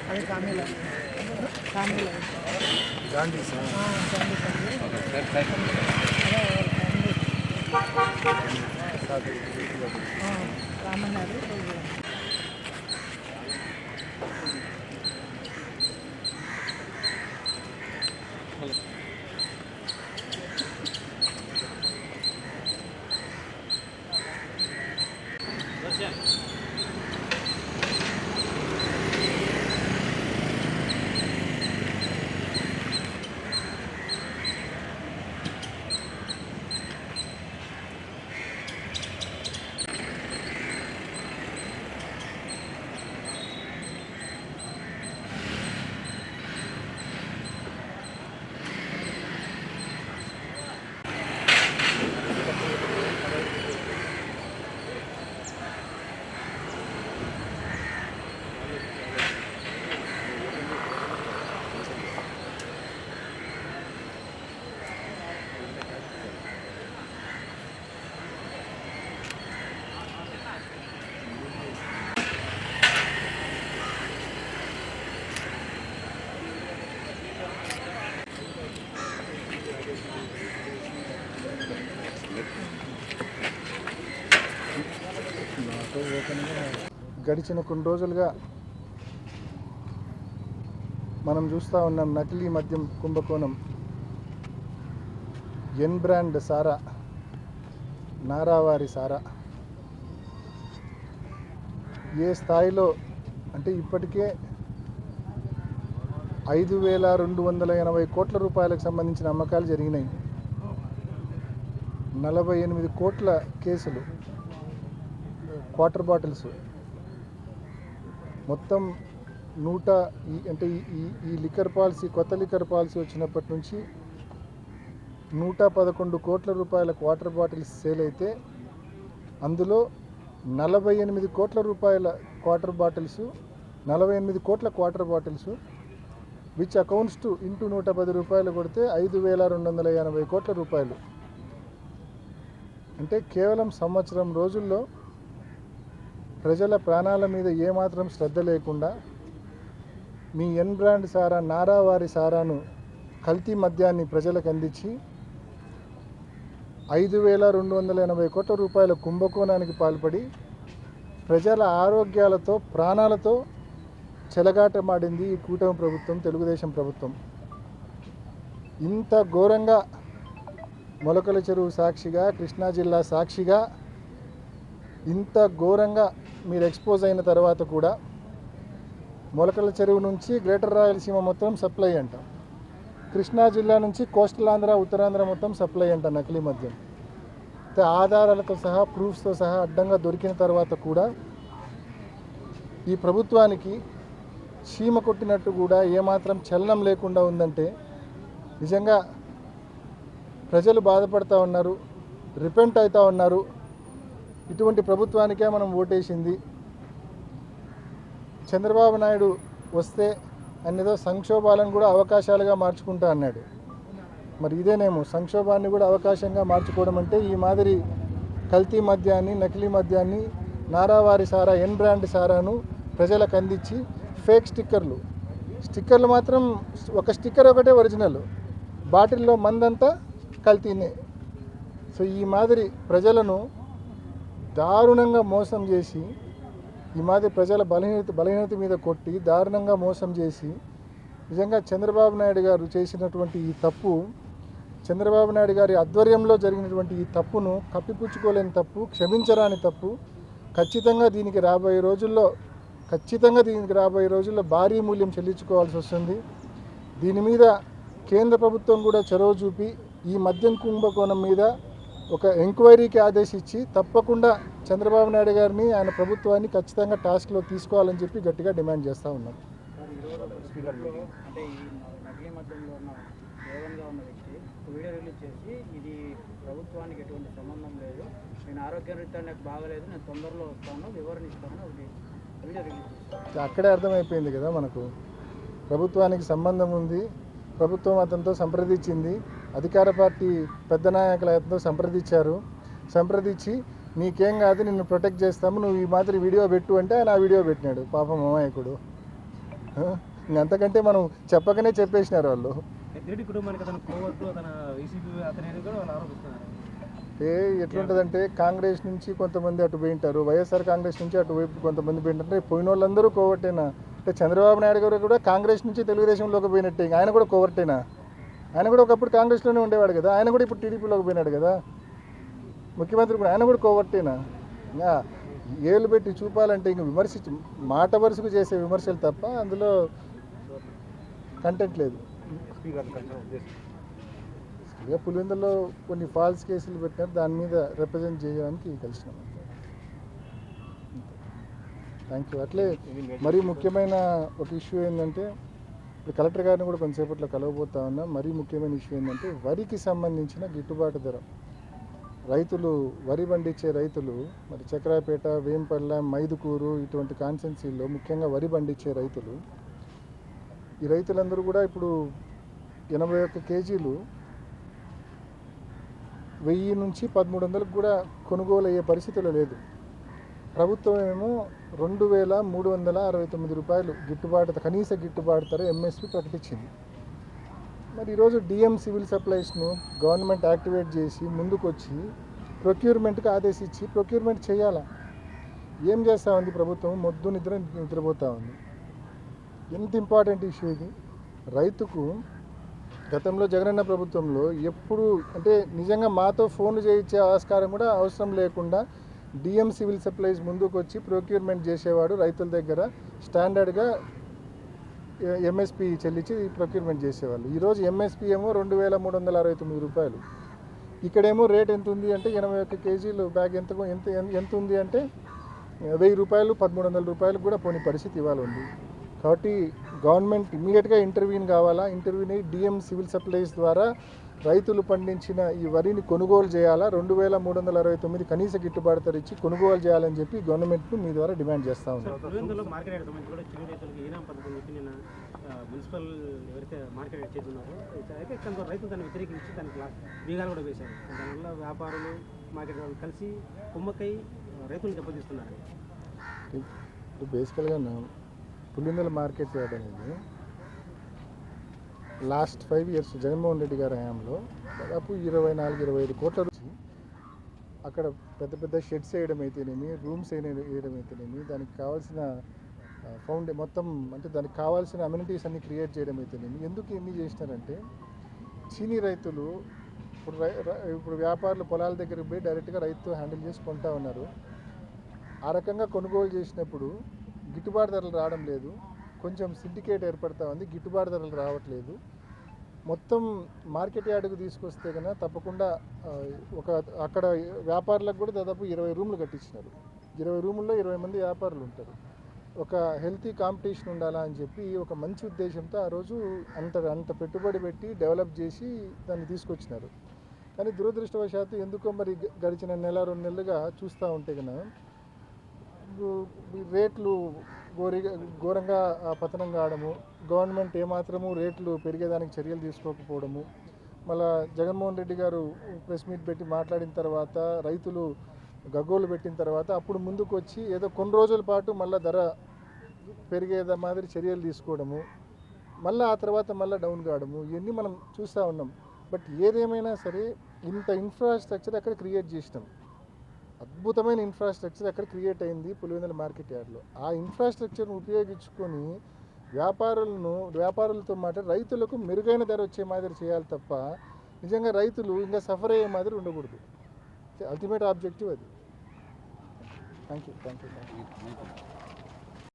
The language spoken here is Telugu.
అది కామెల గాంధీ రామన్నారు. గడిచిన కొన్ని రోజులుగా మనం చూస్తూ ఉన్నాం నకిలీ మద్యం కుంభకోణం. ఎన్ బ్రాండ్ సారా, నారావారి సారా ఏ స్థాయిలో అంటే ఇప్పటికే 5,280 కోట్ల రూపాయలకు సంబంధించిన అమ్మకాలు జరిగినాయి. 48 కోట్ల కేసులు, క్వార్టర్ బాటిల్స్ మొత్తం ఈ లిక్కర్ పాలసీ, కొత్త లిక్కర్ పాలసీ వచ్చినప్పటి నుంచి 111 కోట్ల రూపాయల క్వార్టర్ బాటిల్స్ సేల్ అయితే అందులో 48 కోట్ల రూపాయల క్వార్టర్ బాటిల్స్, 48 కోట్ల quarter bottles which accounts to into 110 రూపాయలు కొడితే 5,280 కోట్ల రూపాయలు. అంటే కేవలం సంవత్సరం రోజుల్లో ప్రజల ప్రాణాల మీద ఏమాత్రం శ్రద్ధ లేకుండా మీ ఎన్ బ్రాండ్ సారా, నారావారి సారాను, కల్తీ మద్యాన్ని ప్రజలకు అందించి 5,280 కోట్ల రూపాయల కుంభకోణానికి పాల్పడి ప్రజల ఆరోగ్యాలతో, ప్రాణాలతో చెలగాటమాడింది ఈ కూటమి ప్రభుత్వం, తెలుగుదేశం ప్రభుత్వం. ఇంత ఘోరంగా మొలకల చెరువు సాక్షిగా, కృష్ణా జిల్లా సాక్షిగా ఇంత ఘోరంగా మీరు ఎక్స్పోజ్ అయిన తర్వాత కూడా మొలకల చెరువు నుంచి గ్రేటర్ రాయలసీమ మొత్తం సప్లై అంట, కృష్ణా జిల్లా నుంచి కోస్టల్ ఆంధ్ర, ఉత్తరాంధ్ర మొత్తం సప్లై అంట నకిలీ మద్యం. ఆధారాలతో సహా, ప్రూఫ్స్తో సహా అడ్డంగా దొరికిన తర్వాత కూడా ఈ ప్రభుత్వానికి చీమ కొట్టినట్టు కూడా ఏమాత్రం చలనం లేకుండా ఉందంటే నిజంగా ప్రజలు బాధపడుతూ ఉన్నారు, రిపెంట్ అవుతూ ఉన్నారు. ఇటువంటి ప్రభుత్వానికే మనం ఓటేసింది. చంద్రబాబు నాయుడు వస్తే అన్నేదో సంక్షోభాలను కూడా అవకాశాలుగా మార్చుకుంటా అన్నాడు. మరి ఇదేనేమో సంక్షోభాన్ని కూడా అవకాశంగా మార్చుకోవడం అంటే ఈ మాదిరి కల్తీ మద్యాన్ని, నకిలీ మద్యాన్ని, నారావారి సారా, ఎన్ బ్రాండ్ సారాను ప్రజలకు అందించి ఫేక్ స్టిక్కర్లు మాత్రం ఒక స్టిక్కర్ ఒకటే ఒరిజినల్, బాటిల్లో మందంతా కల్తీనే. సో ఈ మాదిరి ప్రజలను దారుణంగా మోసం చేసి, ఈ మాదిరి ప్రజల బలహీనత మీద కొట్టి దారుణంగా మోసం చేసి నిజంగా చంద్రబాబు నాయుడు గారు చేసినటువంటి ఈ తప్పు, చంద్రబాబు నాయుడు గారి ఆధ్వర్యంలో జరిగినటువంటి ఈ తప్పును కప్పిపుచ్చుకోలేని తప్పు, క్షమించరాని తప్పు. ఖచ్చితంగా దీనికి రాబోయే రోజుల్లో భారీ మూల్యం చెల్లించుకోవాల్సి వస్తుంది. దీని మీద కేంద్ర ప్రభుత్వం కూడా చొరవ చూపి ఈ మద్యం కుంభకోణం మీద ఒక ఎంక్వైరీకి ఆదేశించి తప్పకుండా చంద్రబాబు నాయుడు గారిని, ఆయన ప్రభుత్వాన్ని ఖచ్చితంగా టాస్క్లో తీసుకోవాలని చెప్పి గట్టిగా డిమాండ్ చేస్తూ ఉన్నాం. వీడియో రిలీజ్ చేసి ఇది ప్రభుత్వానికి ఎటువంటి సంబంధం లేదు, నేను ఆరోగ్యరీత్యా నాకు బాగలేదు, నేను తొందరలో వస్తాను, వివరణ ఇస్తాను ఒకటి వీడియో రిలీజ్ చేస్తాను. అక్కడే అర్థమైపోయింది కదా మనకు, ప్రభుత్వానికి సంబంధం ఉంది. ప్రభుత్వం అతనితో సంప్రదించింది, అధికార పార్టీ పెద్ద నాయకులు అతనితో సంప్రదించి నీకేం కాదు, నిన్ను ప్రొటెక్ట్ చేస్తాము, నువ్వు ఈ మాదిరి వీడియో పెట్టు అంటే ఆయన ఆ వీడియో పెట్టినాడు. పాపం అమాయకుడు. ఇంకంతకంటే మనం చెప్పకనే చెప్పేసినారు వాళ్ళు. పెద్దిరెడ్డి కుటుంబానికి అతను కోవట్లు అతను వైసీపీ అతనేది కూడా వాళ్ళు ఆరోపిస్తున్నారు. ఎట్లుంటుందంటే కాంగ్రెస్ నుంచి కొంతమంది అటు పోయింటారు, వైఎస్ఆర్ కాంగ్రెస్ నుంచి అటు వైపు కొంతమంది పోయింటారు. పోయిన వాళ్ళందరూ కోవట్టేనా? అంటే చంద్రబాబు నాయుడు గారు కూడా కాంగ్రెస్ నుంచి తెలుగుదేశంలోకి పోయినట్టే, ఆయన కూడా కోవట్టేనా? ఆయన కూడా ఒకప్పుడు కాంగ్రెస్లోనే ఉండేవాడు కదా, ఆయన కూడా ఇప్పుడు టీడీపీలోకి పోయినాడు కదా, ముఖ్యమంత్రి కూడా ఆయన కూడా కోవట్టేనా? ఇంకా ఏళ్ళు పెట్టి చూపాలంటే ఇంక మాట వరుసకు చేసే విమర్శలు తప్ప అందులో కంటెంట్ లేదు. ఇక పులివెందులో కొన్ని ఫాల్స్ కేసులు పెట్టినారు, దాని మీద రిప్రజెంట్ చేయడానికి కలిసినాం. Thank you. అట్లే మరీ ముఖ్యమైన ఒక ఇష్యూ ఏంటంటే, ఇప్పుడు కలెక్టర్ గారిని కూడా కొంతసేపట్లో కలవబోతా ఉన్నా. మరీ ముఖ్యమైన ఇష్యూ ఏంటంటే వరికి సంబంధించిన గిట్టుబాటు ధర. రైతులు వరి పండించే రైతులు మరి చక్రాపేట, వేంపల్ల, మైదుకూరు ఇటువంటి కాన్స్టెన్సీల్లో ముఖ్యంగా వరి పండించే రైతులు, ఈ రైతులందరూ కూడా ఇప్పుడు 81 కేజీలు 1000 నుంచి 1300 కూడా కొనుగోలు అయ్యే పరిస్థితులు లేదు. ప్రభుత్వం ఏమో 2369 రూపాయలు గిట్టుబాటు, కనీస గిట్టుబాటు ధర ఎంఎస్పి ప్రకటించింది. మరి ఈరోజు డిఎం సివిల్ సప్లైస్ను గవర్నమెంట్ యాక్టివేట్ చేసి ముందుకు వచ్చి ప్రొక్యూర్మెంట్కి ఆదేశించి ప్రొక్యూర్మెంట్ చేయాలా? ఏం చేస్తూ ఉంది ప్రభుత్వం? మొద్దు నిద్రపోతూ ఉంది. ఎంత ఇంపార్టెంట్ ఇష్యూ ఇది. రైతుకు గతంలో జగనన్న ప్రభుత్వంలో ఎప్పుడు అంటే నిజంగా మాతో ఫోన్లు చేయించే ఆస్కారం కూడా అవసరం లేకుండా డిఎం సివిల్ సప్లైస్ ముందుకు వచ్చి ప్రొక్యూర్మెంట్ చేసేవాడు. రైతుల దగ్గర స్టాండర్డ్గా ఎంఎస్పి చెల్లించి ప్రొక్యూర్మెంట్ చేసేవాళ్ళు. ఈరోజు ఎంఎస్పి ఏమో 2369 రూపాయలు. ఇక్కడేమో రేట్ ఎంత ఉంది అంటే 81 కేజీలు బ్యాగ్ ఎంత ఉంది అంటే 1000 రూపాయలు, 1300 రూపాయలు కూడా పోని పరిస్థితి ఇవాళ ఉంది. కాబట్టి గవర్నమెంట్ ఇమ్మీడియట్గా ఇంటర్వ్యూన్ కావాలా. ఇంటర్వ్యూని డిఎం సివిల్ సప్లైస్ ద్వారా రైతులు పండించిన ఈ వరిని కొనుగోలు చేయాలా. 2369 కనీస గిట్టుబాటు ధర ఇచ్చి కొనుగోలు చేయాలని చెప్పి గవర్నమెంట్ను మీ ద్వారా డిమాండ్ చేస్తూ ఉన్నాం. మున్సిపల్ ఎవరైతే మార్కెట్ చేస్తున్నారో అయితే కొంత రైతులు దాన్ని వ్యతిరేకించి దానికి బీగాలు కూడా వేశారు. దానివల్ల వ్యాపారులు మార్కెట్ వాళ్ళు కలిసి కుమ్మక్కై రైతులను దెబ్బతీస్తున్నారు. ఇప్పుడు బేసికల్గా పులివెందుల మార్కెట్ యార్డ్ అనేది లాస్ట్ 5 years జగన్మోహన్ రెడ్డి గారి హయాంలో దాదాపు 24-25 కోట్ల నుంచి అక్కడ పెద్ద పెద్ద షెడ్స్ వేయడం అయితేనేమి, రూమ్స్ వేయడం అయితేనేమి, దానికి కావాల్సిన మొత్తం అంటే దానికి కావాల్సిన అమ్యూనిటీస్ అన్ని క్రియేట్ చేయడం అయితేనేమి. ఎందుకు ఎన్ని చేసినారంటే చీనీ రైతులు ఇప్పుడు వ్యాపారులు పొలాల దగ్గరికి పోయి డైరెక్ట్గా రైతు హ్యాండిల్ చేసి కొంటా ఉన్నారు. ఆ రకంగా కొనుగోలు చేసినప్పుడు గిట్టుబాటు ధరలు రావడం లేదు. కొంచెం సిండికేట్ ఏర్పడతా ఉంది, గిట్టుబాటు ధరలు రావట్లేదు. మొత్తం మార్కెట్ యార్డుకు తీసుకొస్తే కన్నా తప్పకుండా అక్కడ వ్యాపారులకు కూడా దాదాపు 20 రూములు కట్టించినారు. 20 రూముల్లో 20 మంది వ్యాపారులు ఉంటారు. ఒక హెల్తీ కాంపిటీషన్ ఉండాలా అని చెప్పి ఒక మంచి ఉద్దేశంతో ఆ రోజు అంత పెట్టుబడి పెట్టి డెవలప్ చేసి దాన్ని తీసుకొచ్చినారు. కానీ దురదృష్టవశాత్తు ఎందుకో మరి గడిచిన 1-2 నెలలుగా చూస్తూ ఉంటే కన్నా రేట్లు ఘోరంగా పతనం కావడము, గవర్నమెంట్ ఏమాత్రము రేట్లు పెరిగేదానికి చర్యలు తీసుకోకపోవడము, మళ్ళా జగన్మోహన్ రెడ్డి గారు ప్రెస్ మీట్ పెట్టి మాట్లాడిన తర్వాత రైతులు గగ్గోలు పెట్టిన తర్వాత అప్పుడు ముందుకు వచ్చి ఏదో కొన్ని రోజుల పాటు మళ్ళీ ధర పెరిగేదా మాదిరి చర్యలు తీసుకోవడము, మళ్ళీ ఆ తర్వాత మళ్ళీ డౌన్ కావడము, ఇవన్నీ మనం చూస్తూ ఉన్నాం. బట్ ఏదేమైనా సరే ఇంత ఇన్ఫ్రాస్ట్రక్చర్ అక్కడ క్రియేట్ చేసినాం. అద్భుతమైన ఇన్ఫ్రాస్ట్రక్చర్ అక్కడ క్రియేట్ అయింది పులివెందుల మార్కెట్ యార్డ్లో. ఆ ఇన్ఫ్రాస్ట్రక్చర్ను ఉపయోగించుకొని వ్యాపారులతో మాట రైతులకు మెరుగైన ధర వచ్చే మాదిరి చేయాలి తప్ప నిజంగా రైతులు ఇంకా సఫర్ అయ్యే మాదిరి ఉండకూడదు. అల్టిమేట్ ఆబ్జెక్టివ్ అది. Thank you.